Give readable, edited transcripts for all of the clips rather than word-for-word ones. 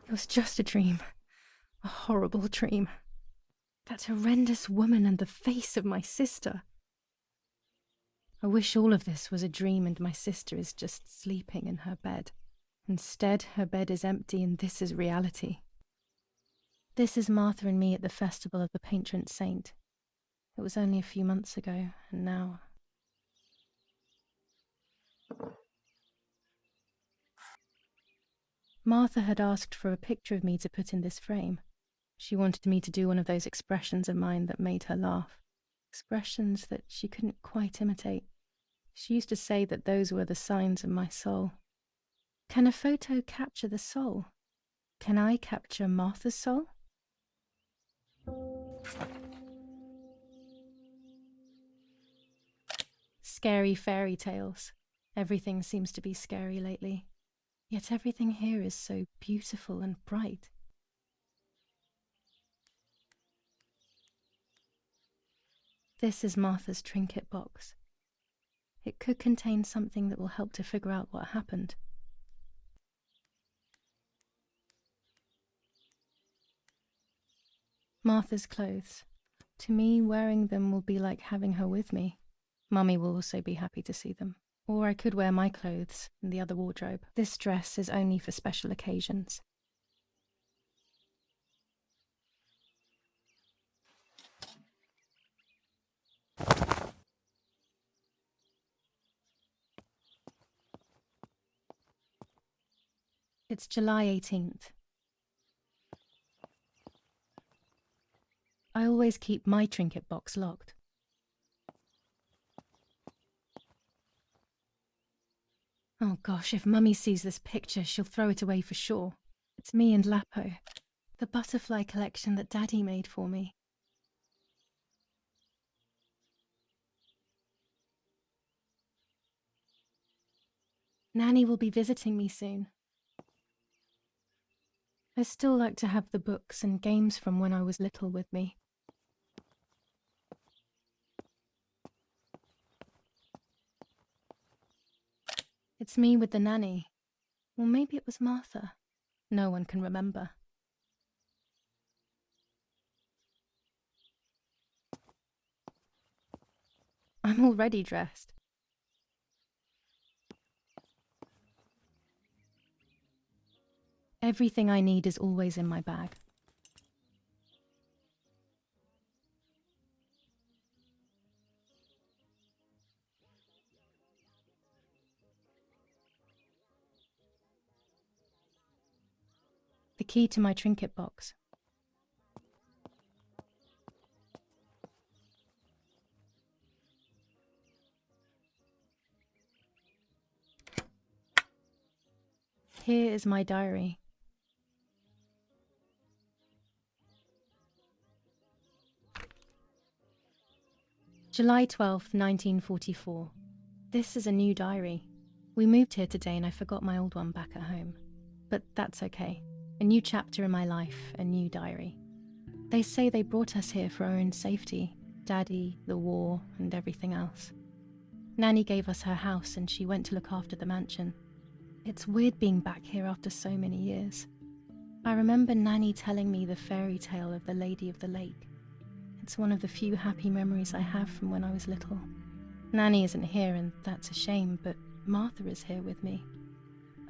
It was just a dream. A horrible dream. That horrendous woman and the face of my sister. I wish all of this was a dream and my sister is just sleeping in her bed. Instead, her bed is empty and this is reality. This is Martha and me at the festival of the patron saint. It was only a few months ago, and now... Martha had asked for a picture of me to put in this frame. She wanted me to do one of those expressions of mine that made her laugh. Expressions that she couldn't quite imitate. She used to say that those were the signs of my soul. Can a photo capture the soul? Can I capture Martha's soul? Scary fairy tales. Everything seems to be scary lately. Yet everything here is so beautiful and bright. This is Martha's trinket box. It could contain something that will help to figure out what happened. Martha's clothes. To me, wearing them will be like having her with me. Mummy will also be happy to see them. Or I could wear my clothes in the other wardrobe. This dress is only for special occasions. It's July 18th. I always keep my trinket box locked. Oh gosh, if Mummy sees this picture, she'll throw it away for sure. It's me and Lapo, the butterfly collection that Daddy made for me. Nanny will be visiting me soon. I still like to have the books and games from when I was little with me. It's me with the nanny. Or maybe it was Martha. No one can remember. I'm already dressed. Everything I need is always in my bag. The key to my trinket box. Here is my diary. July 12th, 1944. This is a new diary. We moved here today and I forgot my old one back at home. But that's okay. A new chapter in my life, a new diary. They say they brought us here for our own safety. Daddy, the war, and everything else. Nanny gave us her house and she went to look after the mansion. It's weird being back here after so many years. I remember Nanny telling me the fairy tale of the Lady of the Lake. It's one of the few happy memories I have from when I was little. Nanny isn't here and that's a shame, but Martha is here with me.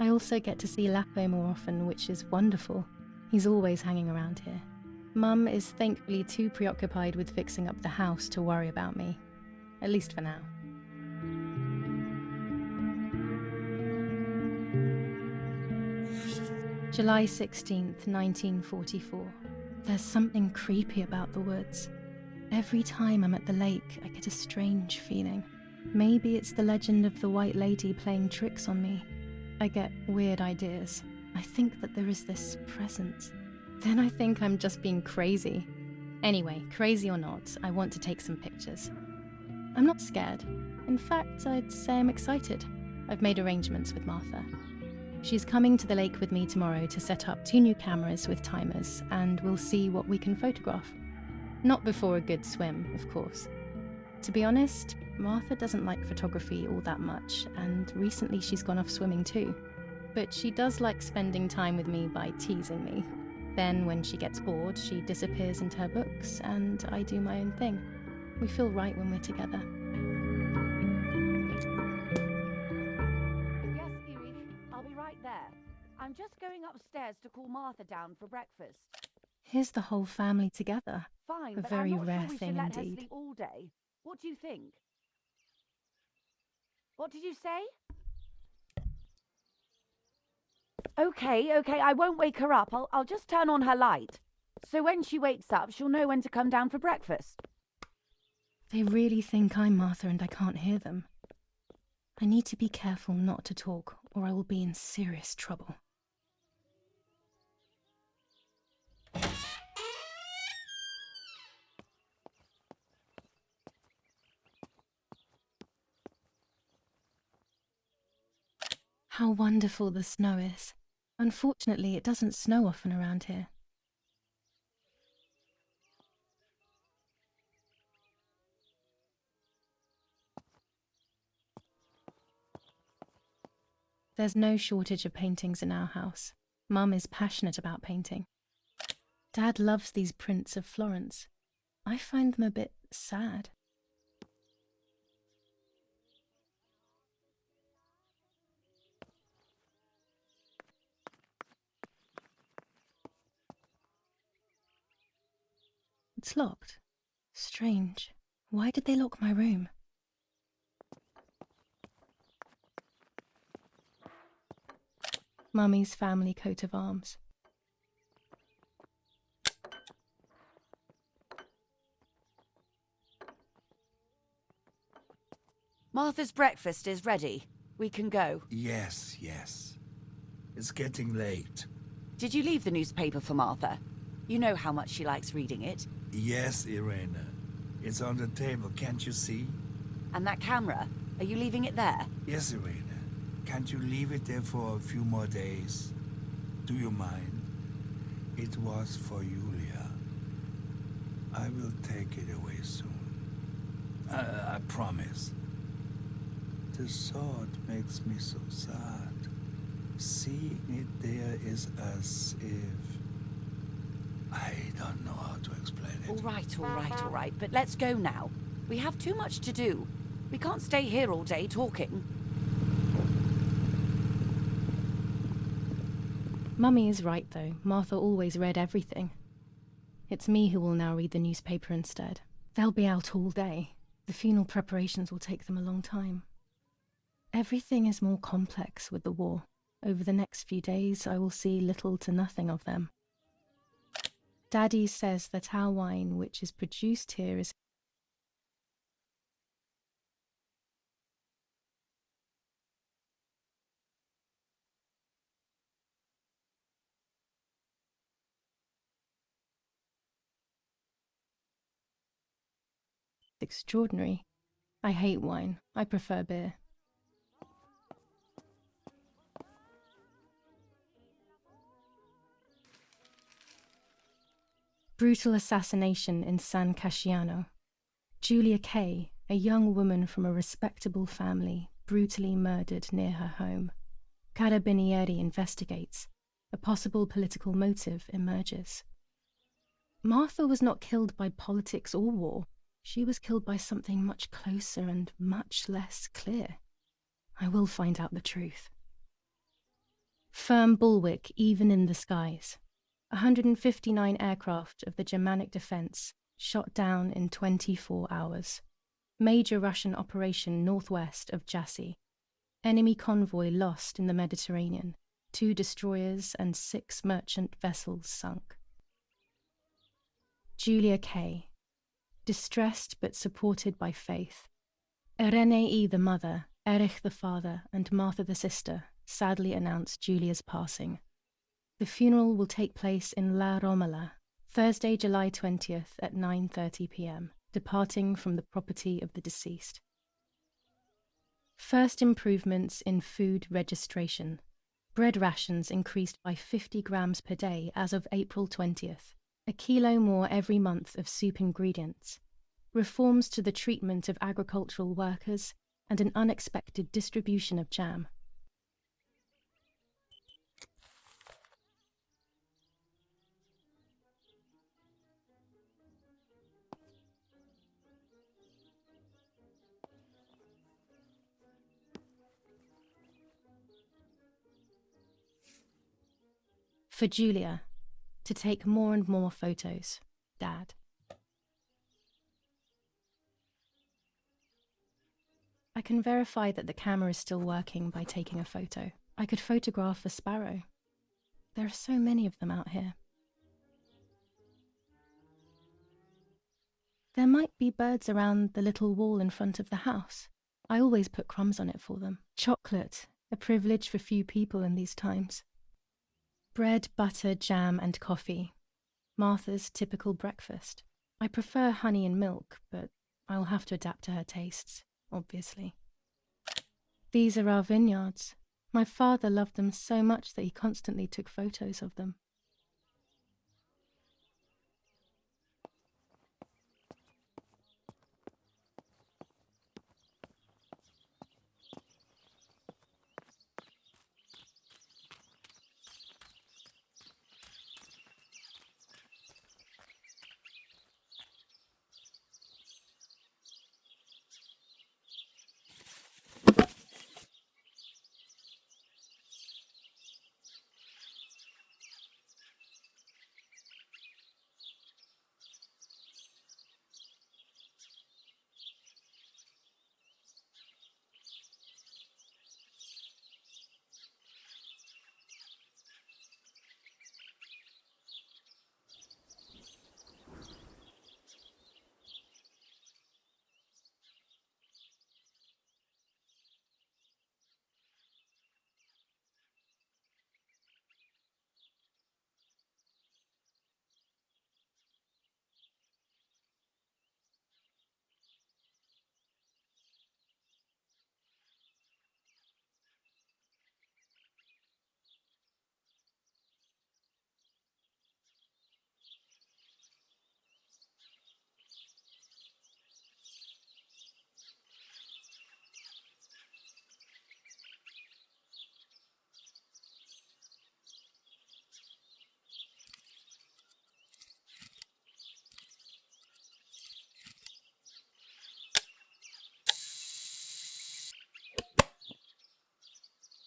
I also get to see Lapo more often, which is wonderful. He's always hanging around here. Mum is thankfully too preoccupied with fixing up the house to worry about me. At least for now. July 16th, 1944. There's something creepy about the woods. Every time I'm at the lake, I get a strange feeling. Maybe it's the legend of the White Lady playing tricks on me. I get weird ideas. I think that there is this presence. Then I think I'm just being crazy. Anyway, crazy or not, I want to take some pictures. I'm not scared. In fact, I'd say I'm excited. I've made arrangements with Martha. She's coming to the lake with me tomorrow to set up 2 new cameras with timers, and we'll see what we can photograph. Not before a good swim, of course. To be honest, Martha doesn't like photography all that much, and recently she's gone off swimming too. but she does like spending time with me by teasing me. Then, when she gets bored, she disappears into her books, and I do my own thing. We feel right when we're together. Yes, Edie, I'll be right there. I'm just going upstairs to call Martha down for breakfast. Here's the whole family together. Fine, A but very I'm not rare sure we thing should let her indeed. sleep all day. What do you think? What did you say? Okay, I won't wake her up. I'll just turn on her light. So when she wakes up, she'll know when to come down for breakfast. They really think I'm Martha and I can't hear them. I need to be careful not to talk, or I will be in serious trouble. How wonderful the snow is. Unfortunately, it doesn't snow often around here. There's no shortage of paintings in our house. Mum is passionate about painting. Dad loves these prints of Florence. I find them a bit sad. It's locked. Strange. Why did they lock my room? Mummy's family coat of arms. Martha's breakfast is ready. We can go. Yes. It's getting late. Did you leave the newspaper for Martha? You know how much she likes reading it. Yes, Irena. It's on the table, can't you see? And that camera, are you leaving it there? Yes, Irena. Can't you leave it there for a few more days? Do you mind? It was for Julia. I will take it away soon. I promise. The thought makes me so sad. Seeing it there is as if... I don't know how to explain it. All right, but let's go now. We have too much to do. We can't stay here all day talking. Mummy is right, though. Martha always read everything. It's me who will now read the newspaper instead. They'll be out all day. The funeral preparations will take them a long time. Everything is more complex with the war. Over the next few days, I will see little to nothing of them. Daddy says that our wine, which is produced here, is extraordinary. I hate wine. I prefer beer. Brutal assassination in San Casciano. Julia Kay, a young woman from a respectable family, brutally murdered near her home. Carabinieri investigates. A possible political motive emerges. Martha was not killed by politics or war. She was killed by something much closer and much less clear. I will find out the truth. Firm bulwark even in the skies. 159 aircraft of the Germanic defense shot down in 24 hours. Major Russian operation northwest of Jassy. Enemy convoy lost in the Mediterranean. 2 destroyers and 6 merchant vessels sunk. Julia Kay. Distressed but supported by faith. Irenei the mother, Erich the father, and Martha the sister sadly announced Julia's passing. The funeral will take place in La Romola, Thursday, July 20th at 9:30 p.m., departing from the property of the deceased. First improvements in food registration. Bread rations increased by 50 grams per day as of April 20th, a kilo more every month of soup ingredients. Reforms to the treatment of agricultural workers and an unexpected distribution of jam. For Julia, to take more and more photos, Dad. I can verify that the camera is still working by taking a photo. I could photograph a sparrow. There are so many of them out here. There might be birds around the little wall in front of the house. I always put crumbs on it for them. Chocolate, a privilege for few people in these times. Bread, butter, jam, and coffee. Martha's typical breakfast. I prefer honey and milk, but I'll have to adapt to her tastes, obviously. These are our vineyards. My father loved them so much that he constantly took photos of them.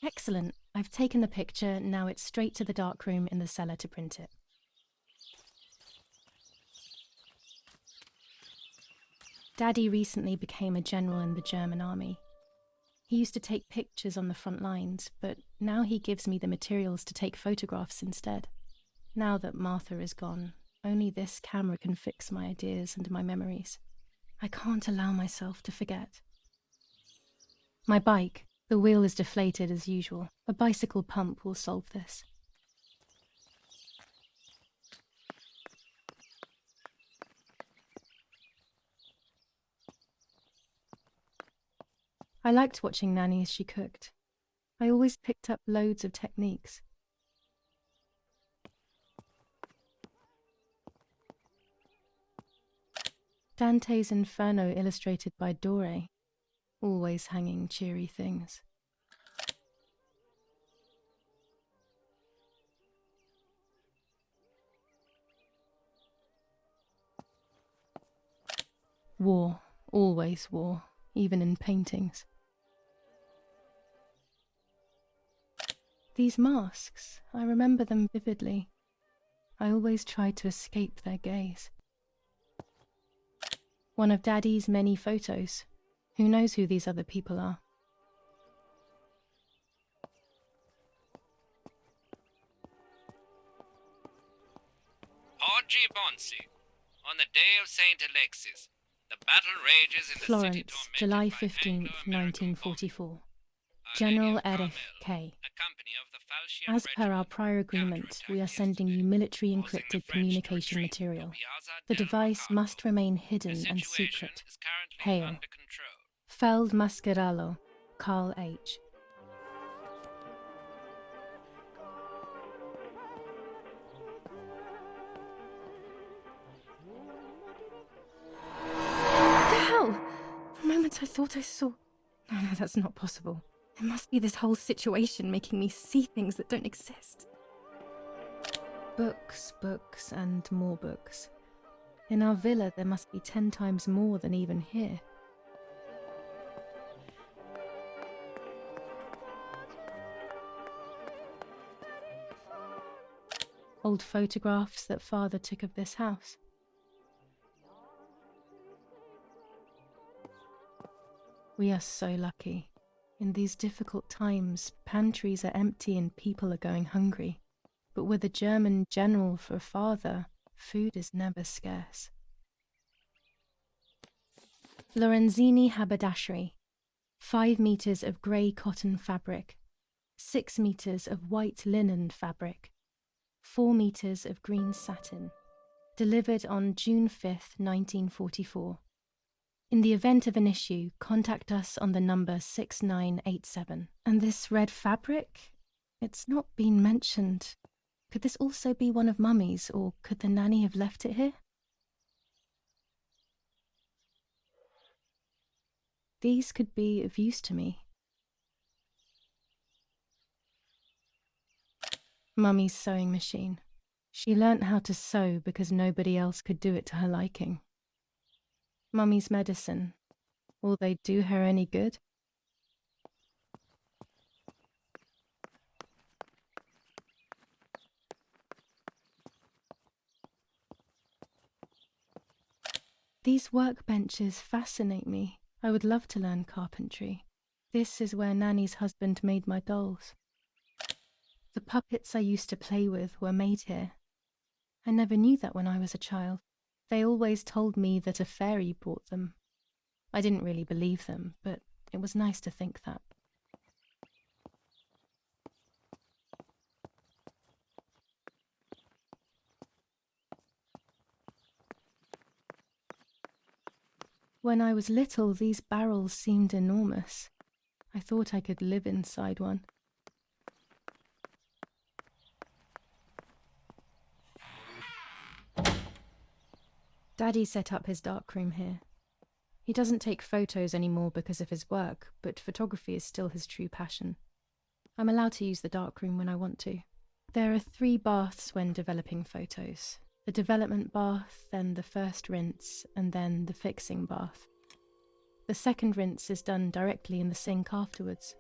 Excellent. I've taken the picture, now it's straight to the darkroom in the cellar to print it. Daddy recently became a general in the German army. He used to take pictures on the front lines, but now he gives me the materials to take photographs instead. Now that Martha is gone, only this camera can fix my ideas and my memories. I can't allow myself to forget. My bike. The wheel is deflated as usual. A bicycle pump will solve this. I liked watching Nanny as she cooked. I always picked up loads of techniques. Dante's Inferno illustrated by Dore. Always hanging cheery things. War, always war, even in paintings. These masks, I remember them vividly. I always tried to escape their gaze. One of Daddy's many photos. Who knows who these other people are? Oggi Bonsi, on the day of Saint Alexis, the battle rages in the Florence, city tormented July by 15th, Anglo-American 1944. Our General Lady of Erich Carmel, K. a company of the Falchian As per our Regiment, prior agreement, we are counterattacked sending you yesterday, military causing the encrypted French to communication retreat to material. Piazza The del device Mercato. must remain The hidden and situation secret. is currently Hail. under control. Feld Mascherallo, Carl H. What the hell? For a moment I thought I saw... No, that's not possible. It must be this whole situation making me see things that don't exist. Books, books, and more books. In our villa there must be 10 times more than even here. Old photographs that father took of this house. We are so lucky. In these difficult times, pantries are empty and people are going hungry. But with a German general for a father, food is never scarce. Lorenzini haberdashery. 5 meters of grey cotton fabric. 6 meters of white linen fabric. 4 meters of green satin. Delivered on June 5th, 1944. In the event of an issue, contact us on the number 6987. And this red fabric? It's not been mentioned. Could this also be one of Mummy's, or could the nanny have left it here? These could be of use to me. Mummy's sewing machine. She learnt how to sew because nobody else could do it to her liking. Mummy's medicine. Will they do her any good? These workbenches fascinate me. I would love to learn carpentry. This is where Nanny's husband made my dolls. The puppets I used to play with were made here. I never knew that when I was a child. They always told me that a fairy brought them. I didn't really believe them, but it was nice to think that. When I was little, these barrels seemed enormous. I thought I could live inside one. Daddy set up his darkroom here. He doesn't take photos anymore because of his work, but photography is still his true passion. I'm allowed to use the darkroom when I want to. There are 3 baths when developing photos. The development bath, then the first rinse, and then the fixing bath. The second rinse is done directly in the sink afterwards.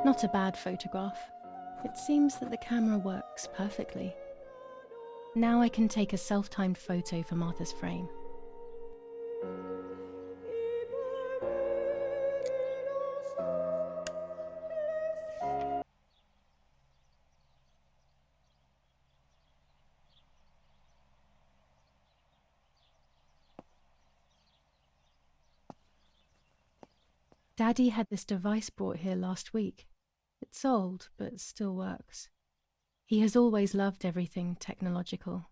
Not a bad photograph. It seems that the camera works perfectly. Now I can take a self-timed photo for Martha's frame. Daddy had this device brought here last week. It's old, but still works. He has always loved everything technological.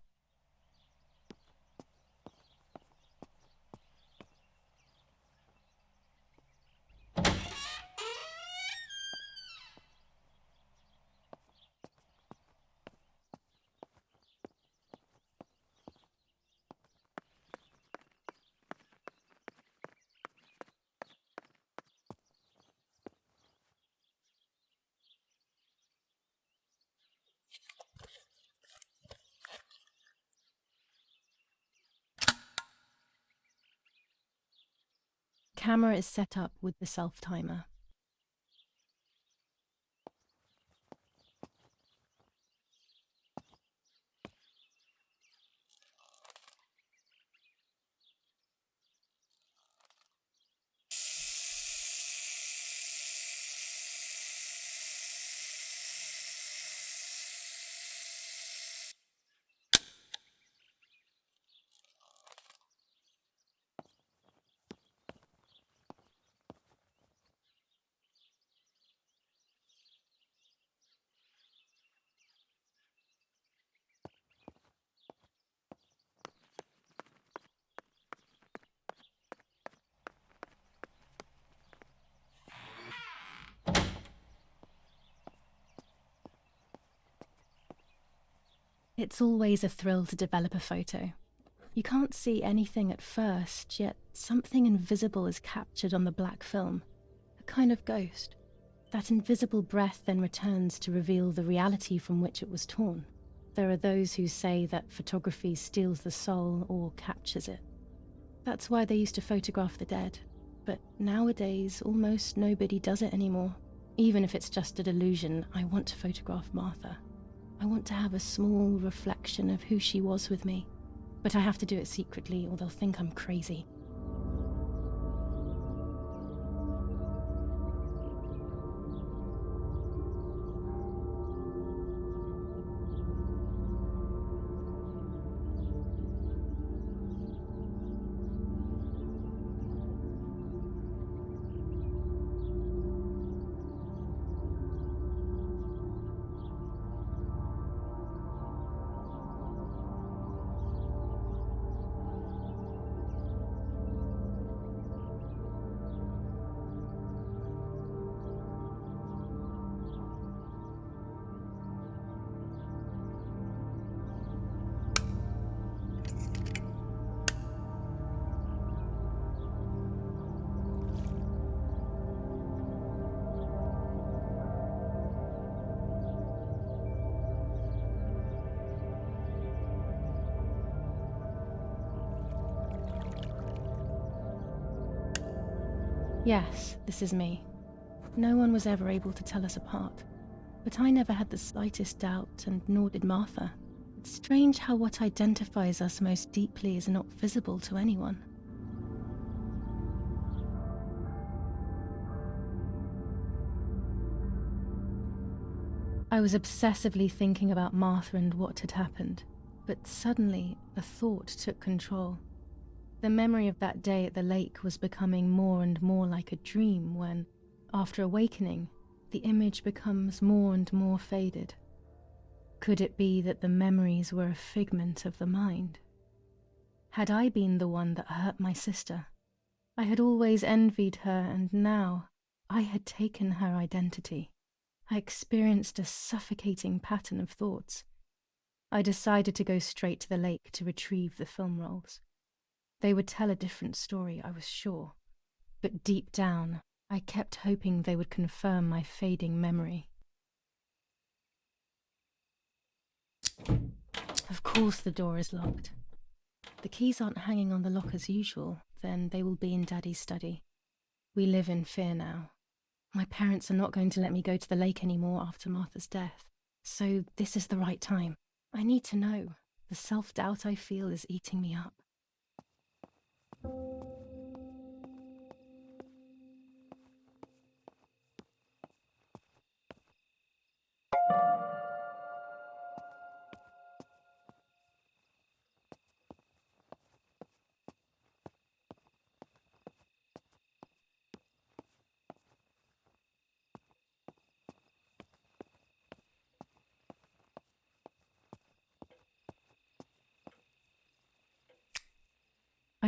Camera is set up with the self-timer. It's always a thrill to develop a photo. You can't see anything at first, yet something invisible is captured on the black film, a kind of ghost. That invisible breath then returns to reveal the reality from which it was torn. There are those who say that photography steals the soul or captures it. That's why they used to photograph the dead, but nowadays almost nobody does it anymore. Even if it's just a delusion, I want to photograph Martha. I want to have a small reflection of who she was with me, but I have to do it secretly or they'll think I'm crazy. Yes, this is me. No one was ever able to tell us apart. But I never had the slightest doubt, and nor did Martha. It's strange how what identifies us most deeply is not visible to anyone. I was obsessively thinking about Martha and what had happened, but suddenly a thought took control. The memory of that day at the lake was becoming more and more like a dream when, after awakening, the image becomes more and more faded. Could it be that the memories were a figment of the mind? Had I been the one that hurt my sister? I had always envied her, and now I had taken her identity. I experienced a suffocating pattern of thoughts. I decided to go straight to the lake to retrieve the film rolls. They would tell a different story, I was sure, but deep down, I kept hoping they would confirm my fading memory. Of course the door is locked. The keys aren't hanging on the lock as usual, then they will be in Daddy's study. We live in fear now. My parents are not going to let me go to the lake anymore after Martha's death, so this is the right time. I need to know. The self-doubt I feel is eating me up.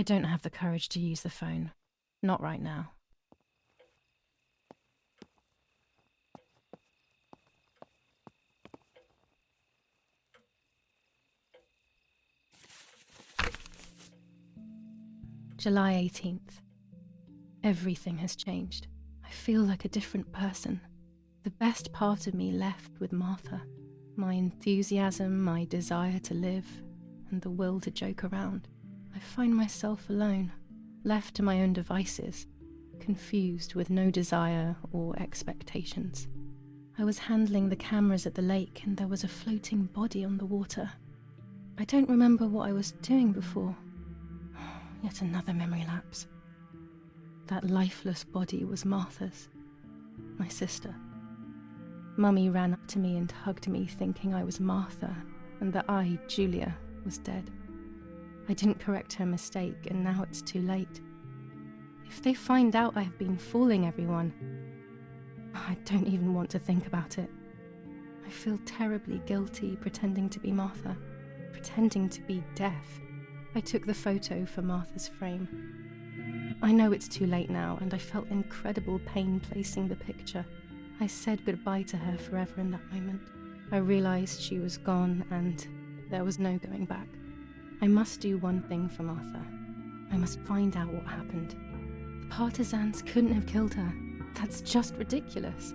I don't have the courage to use the phone. Not right now. July 18th. Everything has changed. I feel like a different person. The best part of me left with Martha. My enthusiasm, my desire to live, and the will to joke around. I find myself alone, left to my own devices, confused with no desire or expectations. I was handling the cameras at the lake and there was a floating body on the water. I don't remember what I was doing before. Yet another memory lapse. That lifeless body was Martha's, my sister. Mummy ran up to me and hugged me, thinking I was Martha and that I, Julia, was dead. I didn't correct her mistake and now it's too late. If they find out I have been fooling everyone, I don't even want to think about it. I feel terribly guilty pretending to be Martha, pretending to be deaf. I took the photo for Martha's frame. I know it's too late now, and I felt incredible pain placing the picture. I said goodbye to her forever in that moment. I realized she was gone and there was no going back. I must do one thing for Martha. I must find out what happened. The partisans couldn't have killed her. That's just ridiculous.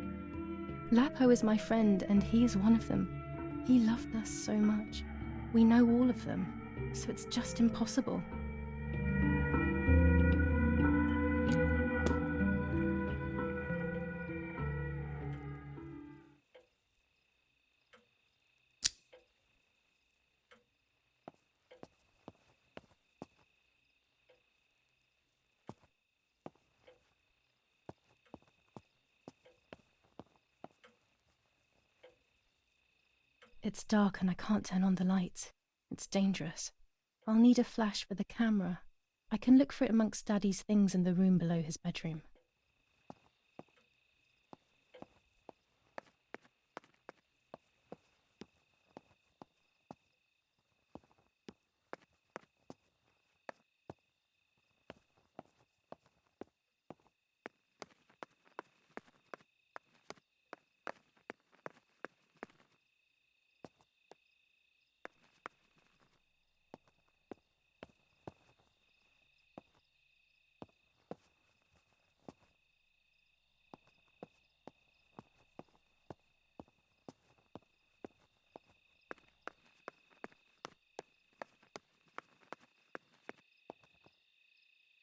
Lapo is my friend and he is one of them. He loved us so much. We know all of them, so it's just impossible. It's dark and I can't turn on the lights. It's dangerous. I'll need a flash for the camera. I can look for it amongst Daddy's things in the room below his bedroom.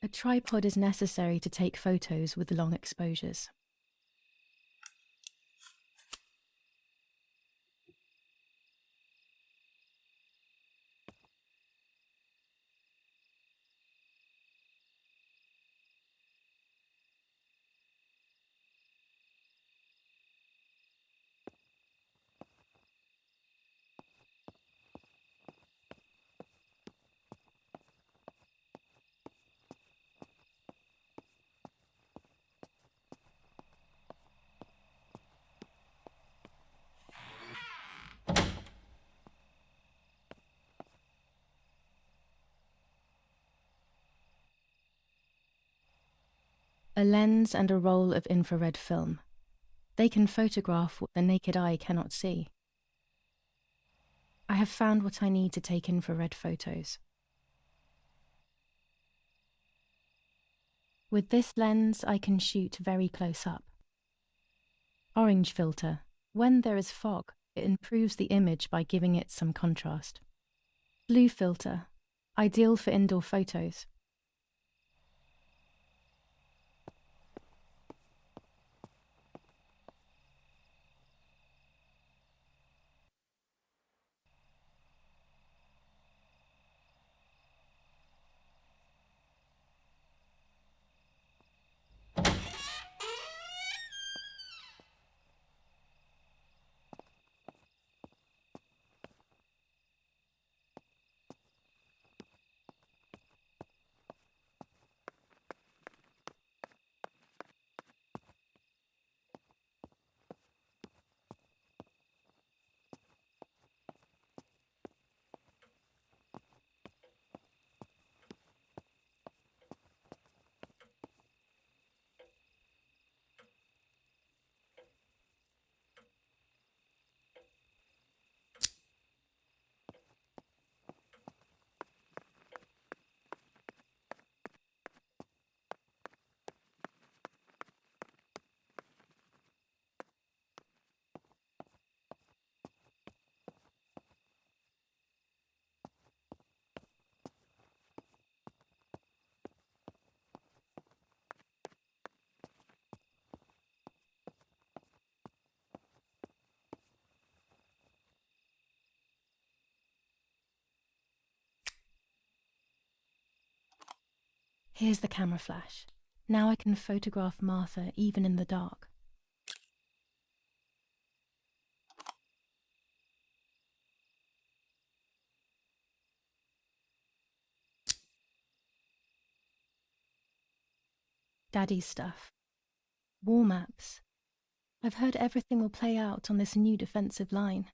A tripod is necessary to take photos with long exposures. A lens and a roll of infrared film. They can photograph what the naked eye cannot see. I have found what I need to take infrared photos. With this lens, I can shoot very close up. Orange filter. When there is fog, it improves the image by giving it some contrast. Blue filter. Ideal for indoor photos. Here's the camera flash. Now I can photograph Martha even in the dark. Daddy's stuff. War maps. I've heard everything will play out on this new defensive line.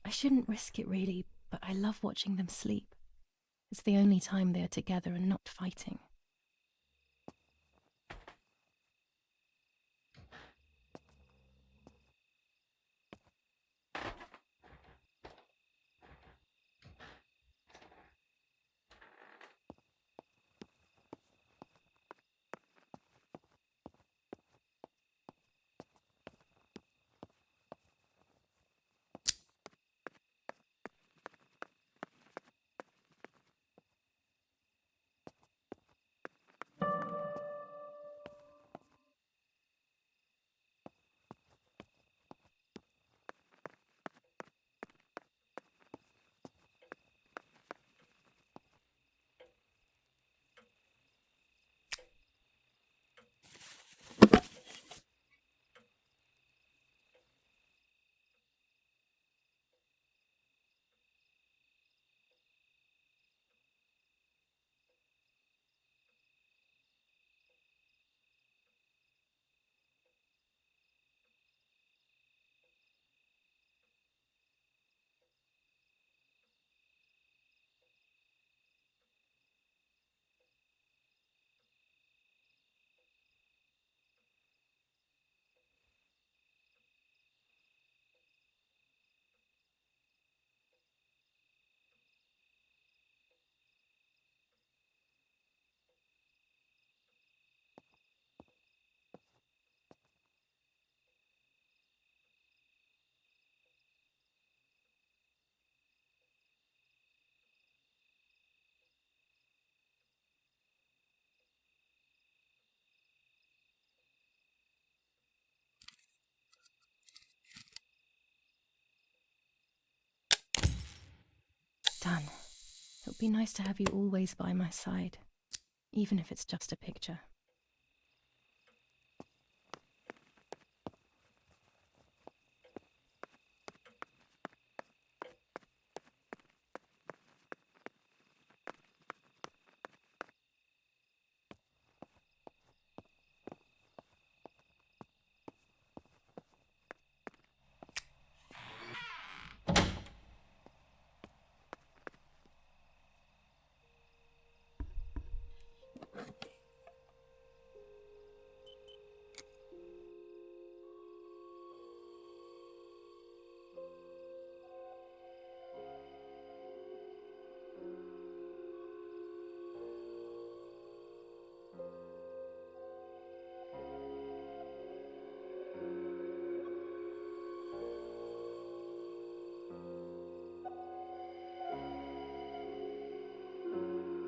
I shouldn't risk it really, but I love watching them sleep. It's the only time they are together and not fighting. Done. It would be nice to have you always by my side, even if it's just a picture.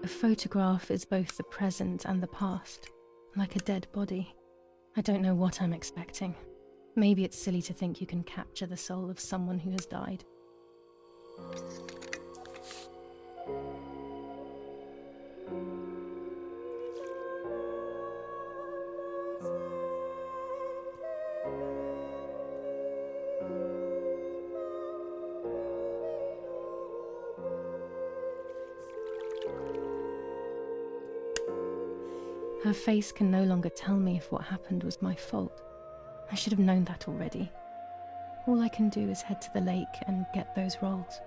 A photograph is both the present and the past, like a dead body. I don't know what I'm expecting. Maybe it's silly to think you can capture the soul of someone who has died. Her face can no longer tell me if what happened was my fault. I should have known that already. All I can do is head to the lake and get those rolls.